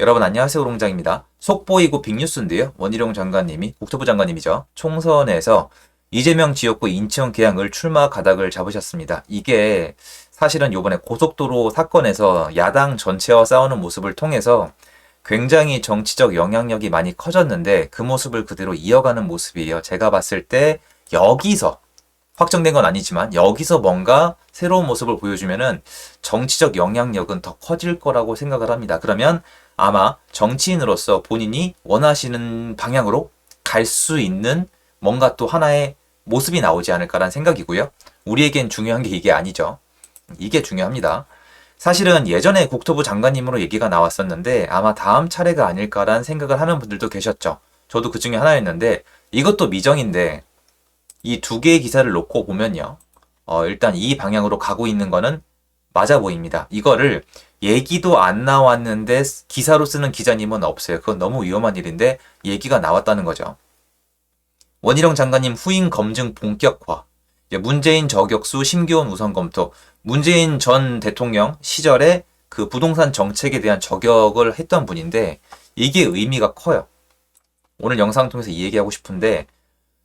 여러분 안녕하세요. 오롱장입니다. 속보이고 빅뉴스인데요. 원희룡 장관님이 국토부 장관님이죠. 총선에서 이재명 지역구 인천 계양을 출마 가닥을 잡으셨습니다. 이게 사실은 이번에 고속도로 사건에서 야당 전체와 싸우는 모습을 통해서 굉장히 정치적 영향력이 많이 커졌는데 그 모습을 그대로 이어가는 모습이에요. 제가 봤을 때 여기서 확정된 건 아니지만 여기서 뭔가 새로운 모습을 보여주면은 정치적 영향력은 더 커질 거라고 생각을 합니다. 그러면 아마 정치인으로서 본인이 원하시는 방향으로 갈 수 있는 뭔가 또 하나의 모습이 나오지 않을까라는 생각이고요. 우리에겐 중요한 게 이게 아니죠. 이게 중요합니다. 사실은 예전에 국토부 장관님으로 얘기가 나왔었는데 아마 다음 차례가 아닐까라는 생각을 하는 분들도 계셨죠. 저도 그 중에 하나였는데 이것도 미정인데 이 두 개의 기사를 놓고 보면요. 일단 이 방향으로 가고 있는 거는 맞아 보입니다. 이거를 얘기도 안 나왔는데 기사로 쓰는 기자님은 없어요. 그건 너무 위험한 일인데 얘기가 나왔다는 거죠. 원희룡 장관님 후임 검증 본격화. 문재인 저격수 심기원 우선 검토. 문재인 전 대통령 시절에 그 부동산 정책에 대한 저격을 했던 분인데 이게 의미가 커요. 오늘 영상 통해서 이 얘기하고 싶은데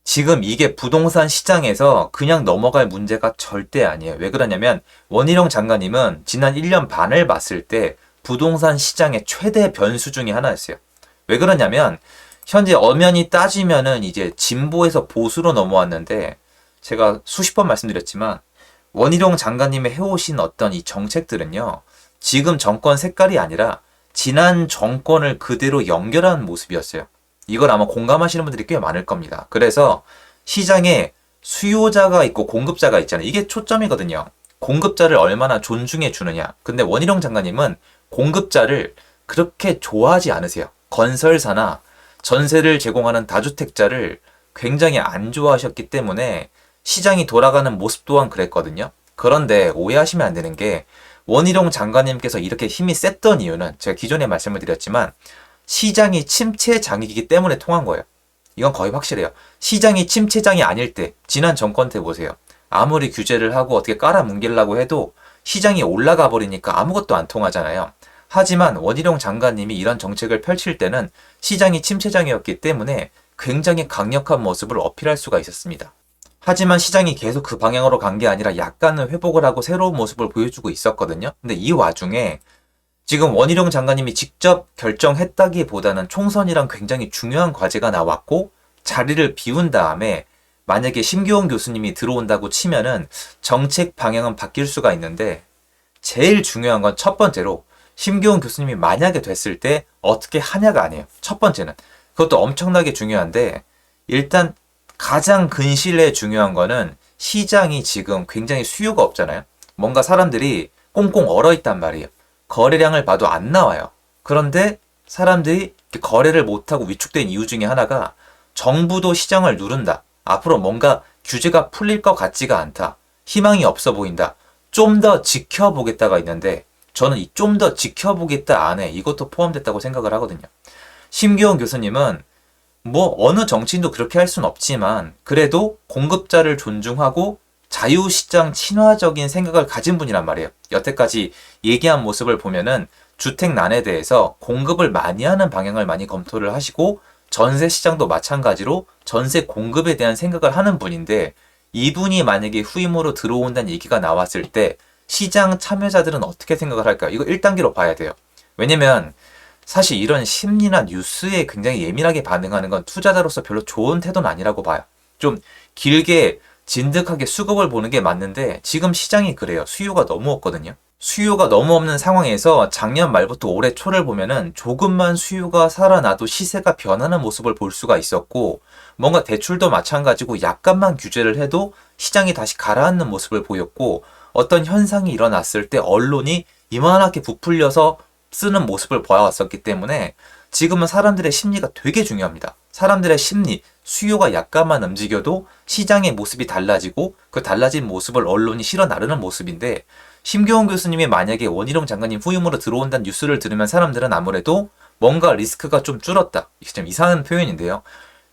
지금 이게 부동산 시장에서 그냥 넘어갈 문제가 절대 아니에요. 왜 그러냐면 원희룡 장관님은 지난 1년 반을 봤을 때 부동산 시장의 최대 변수 중에 하나였어요. 왜 그러냐면 현재 엄연히 따지면은 이제 진보에서 보수로 넘어왔는데 제가 수십 번 말씀드렸지만 원희룡 장관님이 해오신 어떤 이 정책들은요. 지금 정권 색깔이 아니라 지난 정권을 그대로 연결한 모습이었어요. 이걸 아마 공감하시는 분들이 꽤 많을 겁니다. 그래서 시장에 수요자가 있고 공급자가 있잖아요. 이게 초점이거든요. 공급자를 얼마나 존중해 주느냐. 근데 원희룡 장관님은 공급자를 그렇게 좋아하지 않으세요. 건설사나 전세를 제공하는 다주택자를 굉장히 안 좋아하셨기 때문에 시장이 돌아가는 모습 또한 그랬거든요. 그런데 오해하시면 안 되는 게 원희룡 장관님께서 이렇게 힘이 셌던 이유는 제가 기존에 말씀을 드렸지만 시장이 침체장이기 때문에 통한 거예요. 이건 거의 확실해요. 시장이 침체장이 아닐 때 지난 정권 때 보세요. 아무리 규제를 하고 어떻게 깔아뭉개려고 해도 시장이 올라가 버리니까 아무것도 안 통하잖아요. 하지만 원희룡 장관님이 이런 정책을 펼칠 때는 시장이 침체장이었기 때문에 굉장히 강력한 모습을 어필할 수가 있었습니다. 하지만 시장이 계속 그 방향으로 간 게 아니라 약간은 회복을 하고 새로운 모습을 보여주고 있었거든요. 근데 이 와중에 지금 원희룡 장관님이 직접 결정했다기보다는 총선이랑 굉장히 중요한 과제가 나왔고 자리를 비운 다음에 만약에 심기원 교수님이 들어온다고 치면은 정책 방향은 바뀔 수가 있는데 제일 중요한 건 첫 번째로 심기원 교수님이 만약에 됐을 때 어떻게 하냐가 아니에요. 첫 번째는. 그것도 엄청나게 중요한데 일단 가장 근실에 중요한 거는 시장이 지금 굉장히 수요가 없잖아요. 뭔가 사람들이 꽁꽁 얼어 있단 말이에요. 거래량을 봐도 안 나와요. 그런데 사람들이 거래를 못하고 위축된 이유 중에 하나가 정부도 시장을 누른다. 앞으로 뭔가 규제가 풀릴 것 같지가 않다. 희망이 없어 보인다. 좀 더 지켜보겠다가 있는데 저는 이 좀 더 지켜보겠다 안에 이것도 포함됐다고 생각을 하거든요. 심기원 교수님은 뭐 어느 정치인도 그렇게 할 순 없지만 그래도 공급자를 존중하고 자유시장 친화적인 생각을 가진 분이란 말이에요. 여태까지 얘기한 모습을 보면은 주택난에 대해서 공급을 많이 하는 방향을 많이 검토를 하시고 전세 시장도 마찬가지로 전세 공급에 대한 생각을 하는 분인데 이분이 만약에 후임으로 들어온다는 얘기가 나왔을 때 시장 참여자들은 어떻게 생각을 할까요? 이거 1단계로 봐야 돼요. 왜냐면 사실 이런 심리나 뉴스에 굉장히 예민하게 반응하는 건 투자자로서 별로 좋은 태도는 아니라고 봐요. 좀 길게 진득하게 수급을 보는 게 맞는데 지금 시장이 그래요. 수요가 너무 없거든요. 수요가 너무 없는 상황에서 작년 말부터 올해 초를 보면은 조금만 수요가 살아나도 시세가 변하는 모습을 볼 수가 있었고 뭔가 대출도 마찬가지고 약간만 규제를 해도 시장이 다시 가라앉는 모습을 보였고 어떤 현상이 일어났을 때 언론이 이만하게 부풀려서 쓰는 모습을 보아왔었기 때문에 지금은 사람들의 심리가 되게 중요합니다. 사람들의 심리, 수요가 약간만 움직여도 시장의 모습이 달라지고 그 달라진 모습을 언론이 실어 나르는 모습인데 심기원 교수님이 만약에 원희룡 장관님 후임으로 들어온다는 뉴스를 들으면 사람들은 아무래도 뭔가 리스크가 좀 줄었다. 이게 좀 이상한 표현인데요.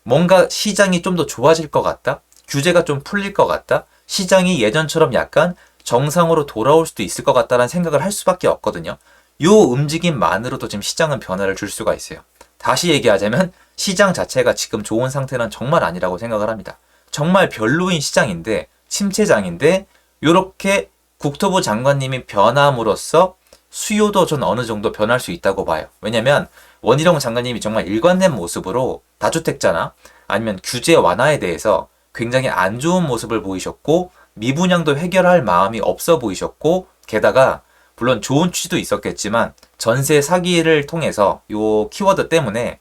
뭔가 시장이 좀 더 좋아질 것 같다. 규제가 좀 풀릴 것 같다. 시장이 예전처럼 약간 정상으로 돌아올 수도 있을 것 같다는 생각을 할 수밖에 없거든요. 요 움직임만으로도 지금 시장은 변화를 줄 수가 있어요. 다시 얘기하자면 시장 자체가 지금 좋은 상태는 정말 아니라고 생각을 합니다. 정말 별로인 시장인데, 침체장인데, 요렇게 국토부 장관님이 변함으로써 수요도 전 어느 정도 변할 수 있다고 봐요. 왜냐면 원희룡 장관님이 정말 일관된 모습으로 다주택자나 아니면 규제 완화에 대해서 굉장히 안 좋은 모습을 보이셨고, 미분양도 해결할 마음이 없어 보이셨고, 게다가 물론 좋은 취지도 있었겠지만 전세 사기를 통해서 요 키워드 때문에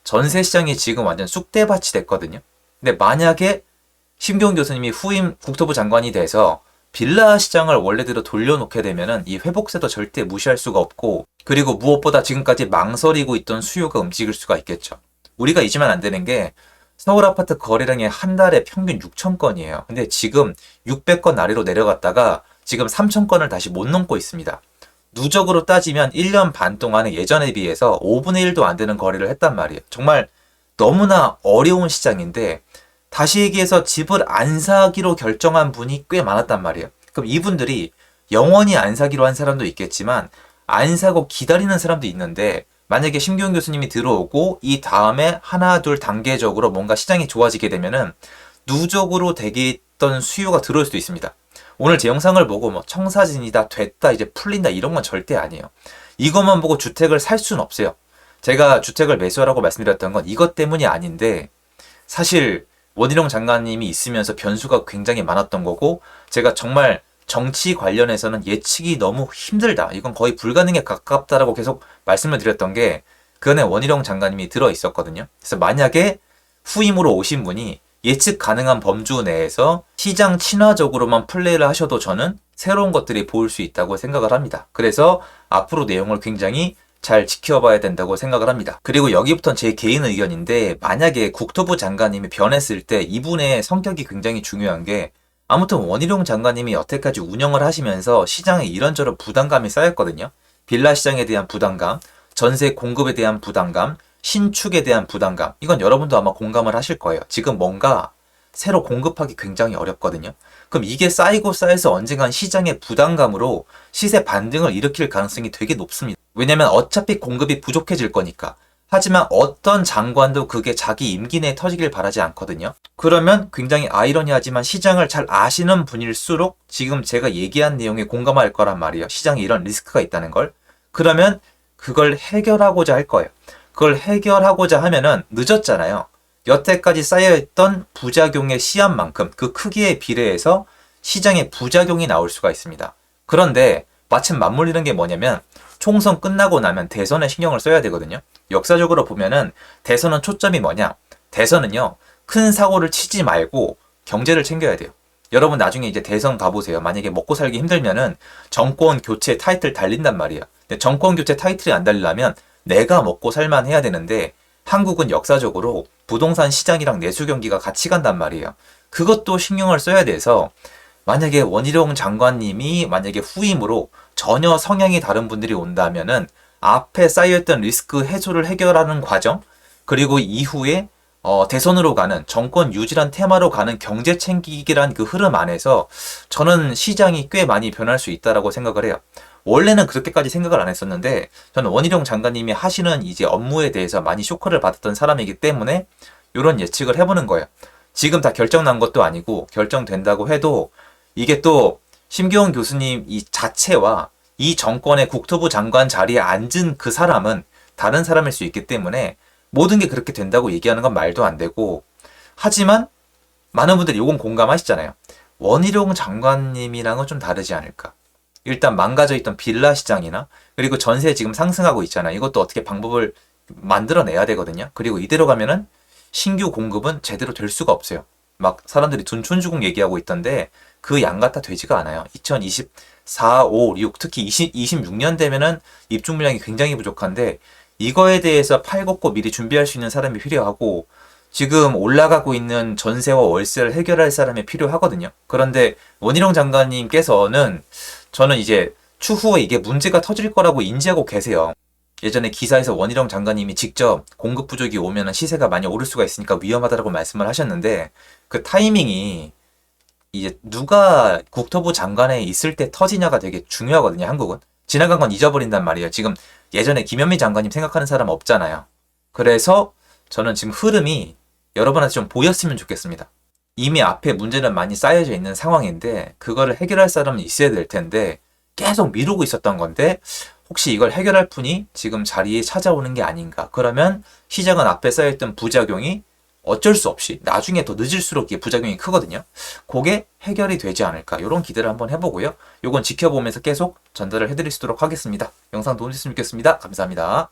전세 시장이 지금 완전 쑥대밭이 됐거든요. 근데 만약에 심교훈 교수님이 후임 국토부 장관이 돼서 빌라 시장을 원래대로 돌려놓게 되면은 이 회복세도 절대 무시할 수가 없고, 그리고 무엇보다 지금까지 망설이고 있던 수요가 움직일 수가 있겠죠. 우리가 잊으면 안 되는 게 서울 아파트 거래량이 한 달에 평균 6천 건이에요. 근데 지금 600건 아래로 내려갔다가 지금 3천 건을 다시 못 넘고 있습니다. 누적으로 따지면 1년 반 동안에 예전에 비해서 5분의 1도 안 되는 거래를 했단 말이에요. 정말 너무나 어려운 시장인데, 다시 얘기해서 집을 안 사기로 결정한 분이 꽤 많았단 말이에요. 그럼 이분들이 영원히 안 사기로 한 사람도 있겠지만 안 사고 기다리는 사람도 있는데, 만약에 심기훈 교수님이 들어오고 이 다음에 하나 둘 단계적으로 뭔가 시장이 좋아지게 되면은 누적으로 되겠던 수요가 들어올 수도 있습니다. 오늘 제 영상을 보고 뭐 청사진이다, 됐다, 이제 풀린다 이런 건 절대 아니에요. 이것만 보고 주택을 살 수는 없어요. 제가 주택을 매수하라고 말씀드렸던 건 이것 때문이 아닌데, 사실 원희룡 장관님이 있으면서 변수가 굉장히 많았던 거고, 제가 정말 정치 관련해서는 예측이 너무 힘들다, 이건 거의 불가능에 가깝다라고 계속 말씀을 드렸던 게 그 안에 원희룡 장관님이 들어 있었거든요. 그래서 만약에 후임으로 오신 분이 예측 가능한 범주 내에서 시장 친화적으로만 플레이를 하셔도 저는 새로운 것들이 보일 수 있다고 생각을 합니다. 그래서 앞으로 내용을 굉장히 잘 지켜봐야 된다고 생각을 합니다. 그리고 여기부터는 제 개인 의견인데, 만약에 국토부 장관님이 변했을 때 이분의 성격이 굉장히 중요한 게, 아무튼 원희룡 장관님이 여태까지 운영을 하시면서 시장에 이런저런 부담감이 쌓였거든요. 빌라 시장에 대한 부담감, 전세 공급에 대한 부담감, 신축에 대한 부담감, 이건 여러분도 아마 공감을 하실 거예요. 지금 뭔가 새로 공급하기 굉장히 어렵거든요. 그럼 이게 쌓이고 쌓여서 언젠간 시장의 부담감으로 시세 반등을 일으킬 가능성이 되게 높습니다. 왜냐면 어차피 공급이 부족해질 거니까. 하지만 어떤 장관도 그게 자기 임기 내에 터지길 바라지 않거든요. 그러면 굉장히 아이러니하지만 시장을 잘 아시는 분일수록 지금 제가 얘기한 내용에 공감할 거란 말이에요. 시장에 이런 리스크가 있다는 걸. 그러면 그걸 해결하고자 할 거예요. 그걸 해결하고자 하면은 늦었잖아요. 여태까지 쌓여있던 부작용의 시한만큼 그 크기에 비례해서 시장에 부작용이 나올 수가 있습니다. 그런데 마침 맞물리는 게 뭐냐면, 총선 끝나고 나면 대선에 신경을 써야 되거든요. 역사적으로 보면은 대선은 초점이 뭐냐? 대선은요, 큰 사고를 치지 말고 경제를 챙겨야 돼요. 여러분 나중에 이제 대선 가보세요. 만약에 먹고 살기 힘들면은 정권 교체 타이틀 달린단 말이야. 근데 정권 교체 타이틀이 안 달리려면 내가 먹고 살만 해야 되는데, 한국은 역사적으로 부동산 시장이랑 내수 경기가 같이 간단 말이에요. 그것도 신경을 써야 돼서, 만약에 원희룡 장관님이 만약에 후임으로 전혀 성향이 다른 분들이 온다면은 앞에 쌓여있던 리스크 해소를 해결하는 과정, 그리고 이후에 대선으로 가는 정권 유지란 테마로 가는 경제 챙기기란 그 흐름 안에서 저는 시장이 꽤 많이 변할 수 있다라고 생각을 해요. 원래는 그렇게까지 생각을 안 했었는데, 저는 원희룡 장관님이 하시는 이제 업무에 대해서 많이 쇼크를 받았던 사람이기 때문에 이런 예측을 해보는 거예요. 지금 다 결정난 것도 아니고, 결정된다고 해도 이게 또 심기훈 교수님 이 자체와 이 정권의 국토부 장관 자리에 앉은 그 사람은 다른 사람일 수 있기 때문에 모든 게 그렇게 된다고 얘기하는 건 말도 안 되고, 하지만 많은 분들이 이건 공감하시잖아요. 원희룡 장관님이랑은 좀 다르지 않을까. 일단 망가져 있던 빌라 시장이나, 그리고 전세 지금 상승하고 있잖아요. 이것도 어떻게 방법을 만들어내야 되거든요. 그리고 이대로 가면은 신규 공급은 제대로 될 수가 없어요. 막 사람들이 둔촌주공 얘기하고 있던데 그 양 같아 되지가 않아요. 2024, 5, 6, 특히 26년 되면은 입주 물량이 굉장히 부족한데, 이거에 대해서 팔걷고 미리 준비할 수 있는 사람이 필요하고, 지금 올라가고 있는 전세와 월세를 해결할 사람이 필요하거든요. 그런데 원희룡 장관님께서는 저는 이제 추후에 이게 문제가 터질 거라고 인지하고 계세요. 예전에 기사에서 원희룡 장관님이 직접 공급 부족이 오면 시세가 많이 오를 수가 있으니까 위험하다고 말씀을 하셨는데, 그 타이밍이 이제 누가 국토부 장관에 있을 때 터지냐가 되게 중요하거든요, 한국은. 지나간 건 잊어버린단 말이에요. 지금 예전에 김현미 장관님 생각하는 사람 없잖아요. 그래서 저는 지금 흐름이 여러분한테 좀 보였으면 좋겠습니다. 이미 앞에 문제는 많이 쌓여져 있는 상황인데 그거를 해결할 사람은 있어야 될 텐데 계속 미루고 있었던 건데 혹시 이걸 해결할 분이 지금 자리에 찾아오는 게 아닌가. 그러면 시장은 앞에 쌓여있던 부작용이 어쩔 수 없이 나중에 더 늦을수록 이게 부작용이 크거든요. 그게 해결이 되지 않을까. 이런 기대를 한번 해보고요. 요건 지켜보면서 계속 전달을 해드릴 수 있도록 하겠습니다. 영상 도움이 됐으면 좋겠습니다. 감사합니다.